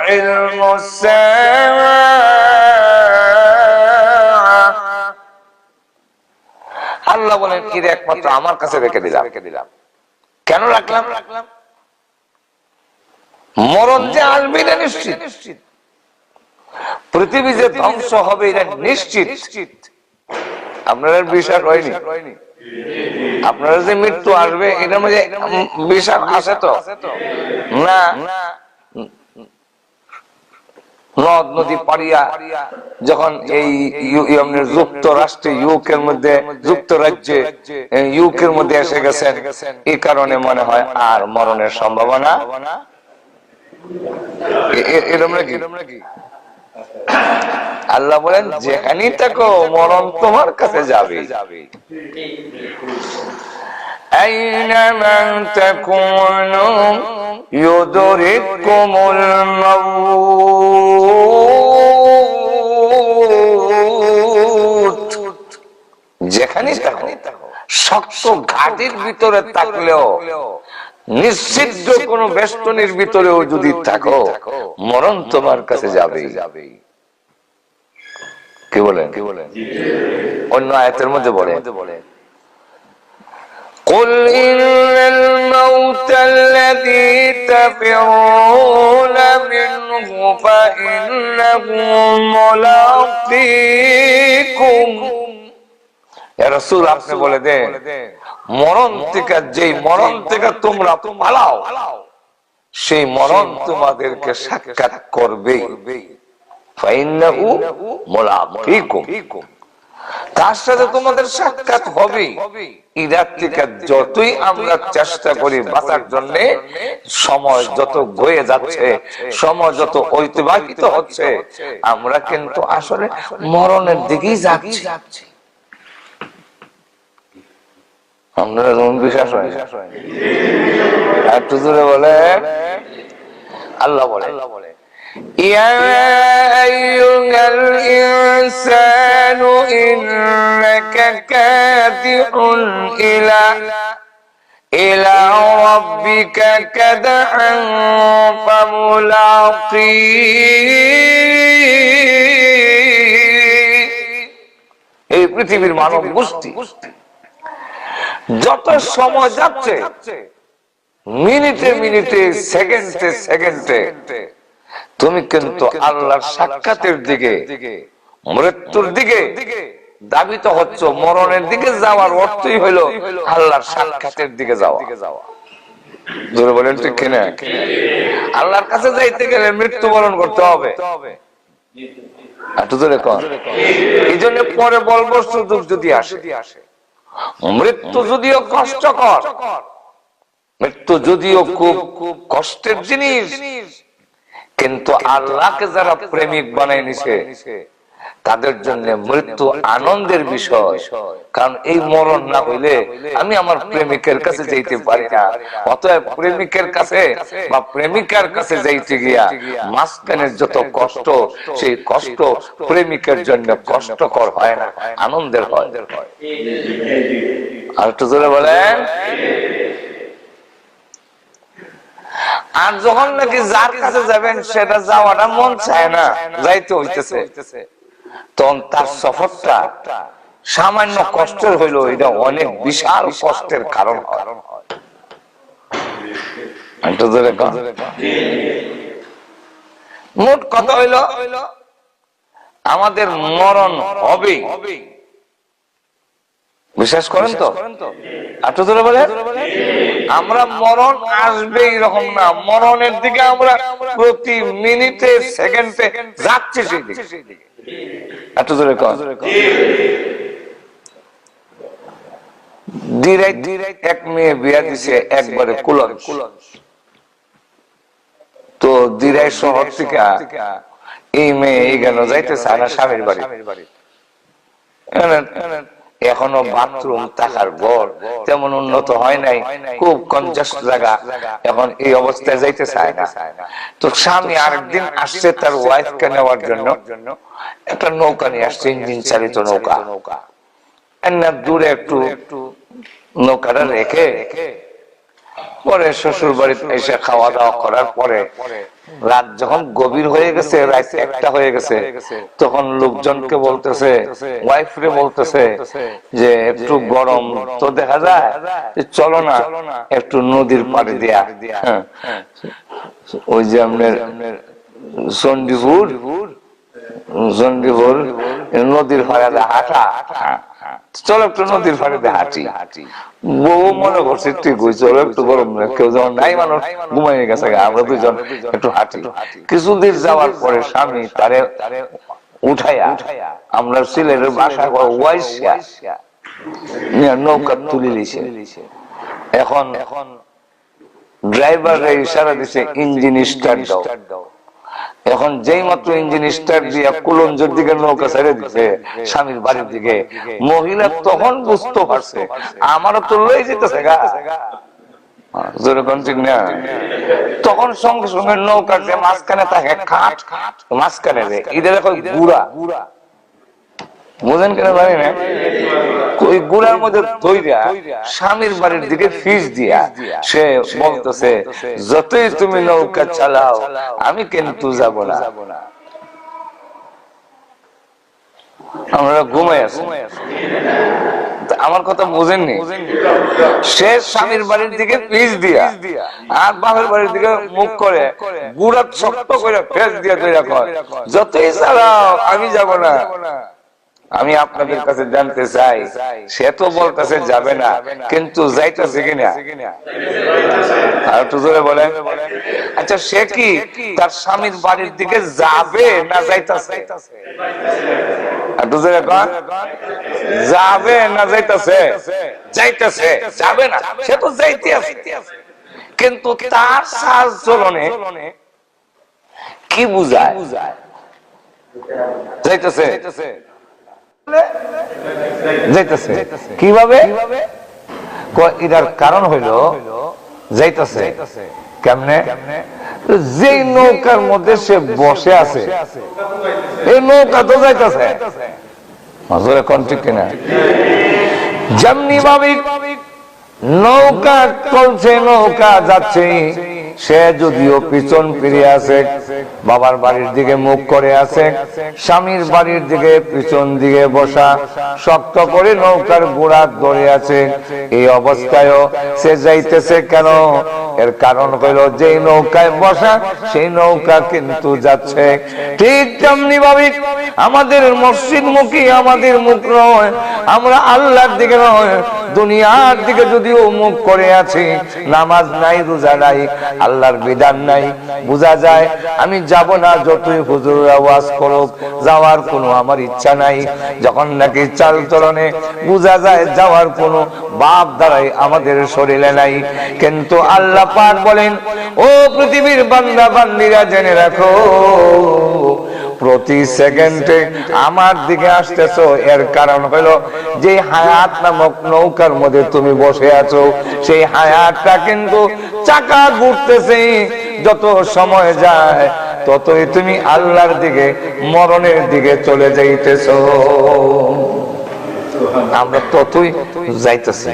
علم الساعة আল্লাহ বলেন এর একমাত্র আমার কাছে রেখে দিলাম। কেন রাখলাম? মরণ যে আসবে এটা নিশ্চিত, পৃথিবী যে ধ্বংস হবে এটা নিশ্চিত। আপনার বিশ্বাস হয়নি? আপনার যে মৃত্যু আসবে এটার মধ্যে বিশ্বাস আছে তো না? নদ নদী পাড়িয়া যখন এই যুক্তরাষ্ট্রে ইউকের মধ্যে, যুক্তরাজ্যে ইউকের মধ্যে এসে গেছেন, এই কারণে মনে হয় আর মরণের সম্ভাবনা এরকম নাকি? আল্লাহ বলেন যেখানেই থাকো মরণ তোমার কাছে যাবে। আইনামা তাকুনু ইউদরিকুমুল মাউত, যেখানেই থাকো, শক্ত ঘাটির ভিতরে থাকলেও, নিশ্চিত কোন বেষ্টনীর ভিতরেও যদি থাকো, মরণ তোমার কাছে যাবে। কি বলেন? অন্য আয়াতের মধ্যে বলে قل إن الموت الذي تفرون منه فإنه ملاقيكم। ইয়া রাসূল আপনি বলে দেন মরণ থেকে, যেই মরণ থেকে তোমরা পালাও সেই মরণ তোমাদেরকে সাক্ষাৎ করবে। ফাইন্নাহু মুলাকীকুম, তার সাথে তোমাদের সাক্ষাৎ হবে। ইরার থেকে যতই আমরা চেষ্টা করি বাঁচার জন্য, সময় যত গয়ে যাচ্ছে, সময় যত অতিবাহিত হচ্ছে, আমরা কিন্তু আসলে মরণের দিকেই যাচ্ছি। আপনারা যেমন বিশ্বাস হয় একটু জোরে বলে। আল্লাহ বলে ইয়া আইয়ুহাল ইনসানু ইন্নাকা কাদিহুন ইলা রাব্বিকা কাদআন ফামুলাকি। এই পৃথিবীর মানব গোষ্ঠী যত সময় যাচ্ছে, মিনিটে মিনিটে, সেকেন্ডে সেকেন্ডে, তুমি কিন্তু আল্লাহর সাক্ষাতের দিকে, মৃত্যুর দিকে দাবিত হচ্ছ। মরণের দিকে যাওয়ার অর্থই হলো আল্লাহর সাক্ষাতের দিকে যাওয়া। জোরে বলেন ঠিক কিনা? আল্লাহর কাছে যাইতে গেলে মৃত্যুবরণ করতে হবে। একটু জোরে কর। এই জন্য পরে বলবো সুযোগ যদি আসে, মৃত্যু যদিও কষ্টকর, মৃত্যু যদিও খুব কষ্টের জিনিস, কিন্তু আল্লাহকে যারা প্রেমিক বানায় নিছে তাদের জন্য মৃত্যু আনন্দের বিষয়। কারণ এই মরণ না হইলে আমি আমার প্রেমিকের কাছে যাইতে পারি না। অতএব প্রেমিকের কাছে বা প্রেমিকার কাছে যাইতে গিয়া মাঝখানের যত কষ্ট, সেই কষ্ট প্রেমিকের জন্য কষ্টকর হয় না, আনন্দের হয়। আর একটু জোরে বলেন। আর যখন নাকি যার কাছে যাবেন সেটা যাওয়াটা মন চায় না, যাইতে হইতেছে, তখন তার সফরটা সামান্য কষ্টের হইলো এটা অনেক বিশাল কষ্টের কারণ হয়। মোট কথা হইলো আমাদের মরণ হবে, বিশ্বাস করেন তো? একটু ধরে বলে আমরা মরণ আসবে এরকম না, মরণের দিকে আমরা প্রতি মিনিটে সেকেন্ডে যাচ্ছি সেই দিকে। একটু ধরে এক মেয়ে বিয়া দিছে একবারে কুলঞ্চ। তো দিরাই শহর থেকে এই মেয়ে এই গেল যাইতে চায় না স্বামীর বাড়ি। এখনো বাথরুম থাকার ঘর তেমন উন্নত হয় নাই, খুব কনজাস্ট জায়গা, এখন এই অবস্থায় যাইতে চায় না। তো স্বামী আরেকদিন আসছে তার ওয়াইফকে নেওয়ার জন্য, একটা নৌকা নিয়ে আসছে, ইঞ্জিন চালিত নৌকা। দূরে একটু নৌকাটা রেখে পরে শ্বশুর বাড়িতে এসে খাওয়া দাওয়া করার পরে রাত যখন গভীর হয়ে গেছে, রাত 1টা হয়ে গেছে, তখন লোকজনকে বলতেছে, ওয়াইফরে বলতেছে যে একটু গরম তো দেখা যায়, চলো না একটু নদীর পাড়ে দেয়া। ওই যে আপনার চণ্ডীপুর নদীর পাড়ে হাঁটা, চলো একটু নদীর পাড়ে হাঁটি। বউ মনে করছে ঠিক হই, চলো একটু গরম, কেউ যেমন নাই, মানুষ ঘুমাই গেছে, আমরা দুজন একটু হাঁটি। কিছুদিন যাওয়ার পরে স্বামী তারে উঠাইয়া আমরা সিলেটের বাসা ওয়াইসা নৌকা তুলে দিছে। এখন ড্রাইভার ইশারা দিছে ইঞ্জিন স্টার্ট দাও। এখন যেই মাত্র ইঞ্জিন স্টার্ট দিয়া কুলঞ্জের দিকে নৌকা ছেড়ে দিছে স্বামীর বাড়ির দিকে, মহিলা তখন বুঝতে পারছে আমারও তো লয়ে যেতেছে গা, তখন সঙ্গে সঙ্গে নৌকার যে মাঝখানে থাকে খাট, মাঝখানে এদের গুড়া, বুঝেন কেন জানি না, ওই গুড়ার মধ্যে ধইরা স্বামীর বাড়ির দিকে ফিস দিয়া সে বলতেছে, যতই তুমি নৌকা চালাও আমি কিন্তু যাব না। আমরা ঘুমাই আছি, আমার কথা বুঝেননি। সে স্বামীর বাড়ির দিকে ফিস দিয়া আর বাপের বাড়ির দিকে মুখ করে গুড়া শক্ত করে ফেস দিয়া তৈরি কর, যতই চালাও আমি যাব না। আমি আপনাদের কাছে জানতে চাই, সে তো বলতেছে যাবে না, কিন্তু যাইতেছে কিনা? আর একটু জোরে বলে। আচ্ছা, সে কি তার স্বামীর বাড়ির দিকে যাবে না যাইতেছে? একটু জোরে কন, যাবে না যাইতেছে? যাইতেছে, যাবে না, সে তো যাইতে আছে, কিন্তু তার সাজ চলনে কি বুঝায়? যাইতেছে, যাইতেছে কিভাবে? এটার কারণ হইল যাইতেছে কেমনে? যে নৌকার মধ্যে সে বসে আছে এই নৌকা তো যাইতেছে, এখন ঠিক কিনা? যেমনি ভাবে নৌকা চলছে, নৌকা যাচ্ছে, সে যদিও পিছন ফিরে আছে, বাবার বাড়ির দিকে মুখ করে আছে, স্বামীর বাড়ির দিকে পিছন দিকে বসা, শক্ত করে নৌকার গোড়া ধরে আছে, এই অবস্থায়ও সে যাইতেছে কেন? এর কারণ হইল যে নৌকায় বসা সেই নৌকা কিন্তু যাচ্ছে। ঠিক তেমনি ভাবে আমাদের মসজিদ মুখী আমাদের মুখ নয়, আমরা আল্লাহর দিকে নয় দুনিয়ার দিকে যদিও মুখ করে আছি, নামাজ নাই, রোজা নাই, আল্লাহর বিধান নাই, বোঝা যায় আমি যাব না, যতই হুজুর আওয়াজ করুক যাওয়ার কোনো আমার ইচ্ছা নাই। যখন নাকি চাল চলনে বোঝা যায় যাওয়ার কোনো বাপ দ্বারাই আমাদের শরীরে নাই, কিন্তু আল্লাহ পাক বলেন, ও পৃথিবীর বান্দা বান্দিরা জেনে রাখো, প্রতি সেকেন্ডে আমার দিকে আসতেছো, এর কারণ হলো যে হায়াত নামক নৌকার মধ্যে তুমি বসে আছো, সেই হায়াতটা কিন্তু চাকা ঘুরতেছে, যত সময় যায় ততই তুমি আল্লাহর দিকে, মরণের দিকে চলে যাইতেছো। আমরা ততই যাইতেছি,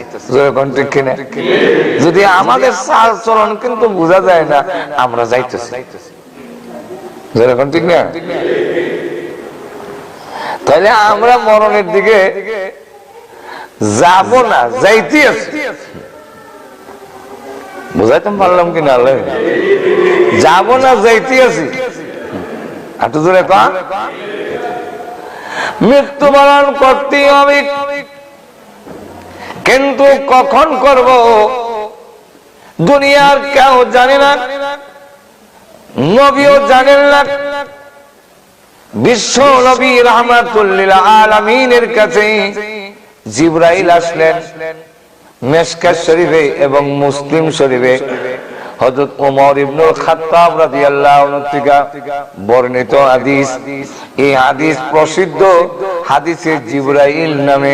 যদি আমাদের চাল চলন কিন্তু বোঝা যায় না, আমরা যাইতেছি, ঠিক না? তাহলে আমরা মরণের দিকে যাব না, যাইতে আছি। বুঝাইতে পারলাম কিনা? যাব না, যাইতে আছি। একটু জোরে কন। মৃত্যুবরণ করতেই হবে, কিন্তু কখন করব দুনিয়ার কেউ জানে না, নবীও জানেন না। বিশ্ব নবী রাহমাতুল লিল আলামিনের কাছে জিবরাইল আসলেন। মিশকাত শরীফে এবং মুসলিম শরীফে হযরত ওমর ইবনুল খাত্তাব রাদিয়াল্লাহু আনহু থেকে বর্ণিত হাদিস। এই হাদিস প্রসিদ্ধ হাদিসে জিবরাইল নামে,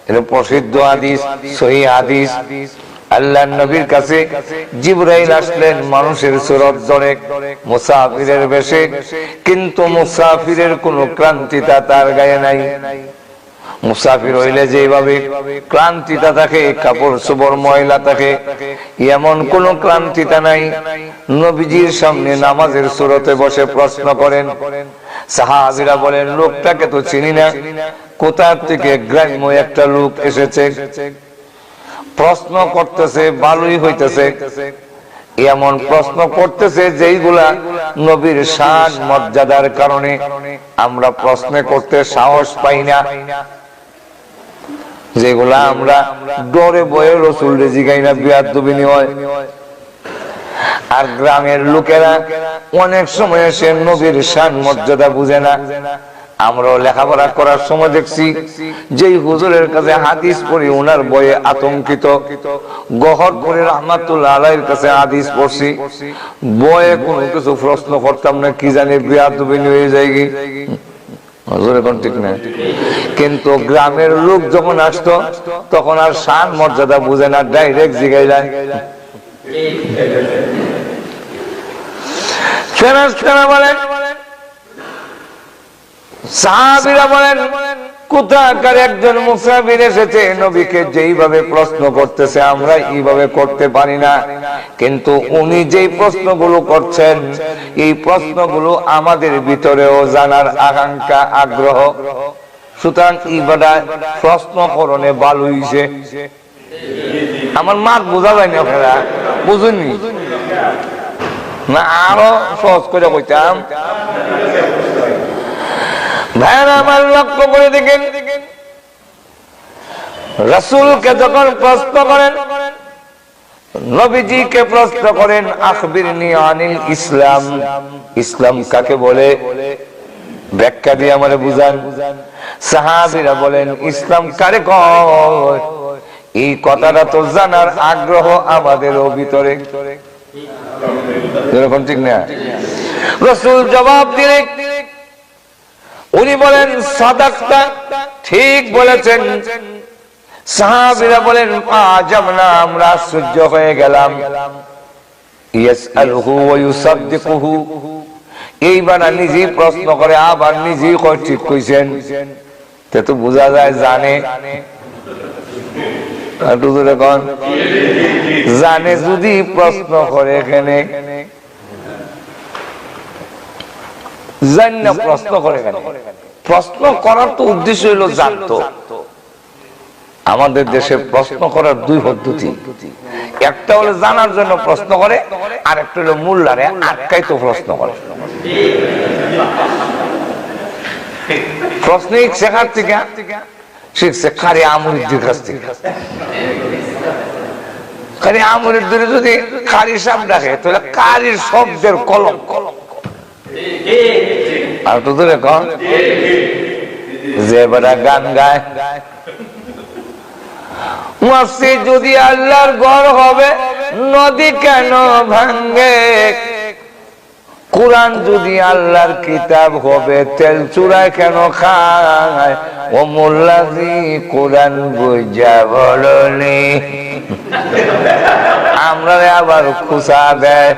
এটা প্রসিদ্ধ হাদিস, সহিহ হাদিস। আল্লাহর নবীর কাছে জিবরাইল আসলেন মানুষের সুরত ধরে, মুসাফিরের বেশে, কিন্তু মুসাফিরের কোনো ক্লান্তিতা তার গায়ে নাই। মুসাফির হইলে যেভাবে ক্লান্তিতা থাকে, কাপড় চোপড় ময়লা থাকে, এমন কোন ক্লান্তিতা নাই। নবীজির সামনে নামাজের সুরতে বসে প্রশ্ন করেন। সাহাবীরা বলেন, লোকটাকে তো চিনি না, কোথা থেকে গ্রাম্য একটা লোক এসেছে, প্রশ্ন করতেছে, ভালোই হইতেছে। এমন প্রশ্ন করতেছে যেইগুলা নবীর শান মর্যাদার কারণে আমরা প্রশ্ন করতে সাহস পাই না, যেগুলা আমরা ডরে বয়ে রাসূলকে জিগাই না, বেয়াদবি হয়। আর গ্রামের লোকেরা অনেক সময় সে নবীর শান মর্যাদা বুঝে না। আমরা লেখাপড়া করার সময় দেখছি, যেই হুজুরের কাছে হাদিস পড়ি ওনার বয়ে আতঙ্কিত। গহরপুরের রাহমাতুল্লাহ আলাইহির কাছে হাদিস পড়ছি, বয়ে কোনো কিছু প্রশ্ন করতাম না, কি জানি বেয়াদবি হয়ে যায় কি। ঠিক না? কিন্তু গ্রামের লোক যখন আসতো তখন আর শান মর্যাদা বুঝে না, ডাইরেক্ট জিগাই যায়। সাহাবীরা বলেন, কোথাকার একজন মুসাফির এসেছে, নবীকে যেইভাবে প্রশ্ন করতেছে আমরা এইভাবে করতে পারি না, কিন্তু উনি যেই প্রশ্নগুলো করছেন এই প্রশ্নগুলো আমাদের ভিতরেও জানার আকাঙ্ক্ষা, আগ্রহ। সুতরাং ইবাদা প্রশ্ন করণে ভালো হইছে। আমার মাত বোঝা যায় না, আপনারা বুঝুননি না? আরো সহজ করে কইতাম। ভাইরা আমার, লক্ষ্য করে দেখেন, রাসূলকে যখন প্রশ্ন করেন, নবীজিকে প্রশ্ন করেন, আখবিরনি আনিল ইসলাম, ইসলাম কাকে বলে ব্যাখ্যা দিয়ে আমারে বুঝান। সাহাবীরা বলেন, ইসলাম কারে কয়? এই কথাটা তো জানার আগ্রহ আমাদেরও ভিতরে। এরকম ঠিক না? রাসূল জবাব দিলেন, উনি বলেন, সাদাকতা, ঠিক বলেছেন। সাহাবীরা বলেন, আজাবনা, আমরা আশ্চর্য হয়ে গেলাম। ইয়াসআলুহু ওয়া ইউসাদ্দিকুহু, এইবার নিজেই প্রশ্ন করে আবার নিজেই কয় ঠিক কইছেন। তে তো বোঝা যায় জানে। জানে যদি প্রশ্ন করে, এখানে জান্না প্রশ্ন করে কেন? প্রশ্ন করার তো উদ্দেশ্য হলো জানতো। আমাদের দেশে প্রশ্ন করার দুই পদ্ধতি, একটা হলো জানার জন্য প্রশ্ন করে, আর একটা হলো মোল্লারে আটকাইতো প্রশ্ন করে। প্রশ্ন শেখার থেকে শিখছে কারি আমরিদ্দির কাছ থেকে। কারি আমরিদ্দির যদি কারি সাহেব ডাকে তাহলে কারির শব্দের কলঙ্ক। আর তো ধরে কন যে বেটা গান গায়, মসজিদ যদি আল্লাহর ঘর হবে নদী কেন ভাঙ্গে, কোরআন যদি আল্লাহর কিতাব হবে তেল চুরায় কেন খায়, ও মোল্লাজি কোরআন বুঝা বলনি, আমরা আবার খুশা দেয়।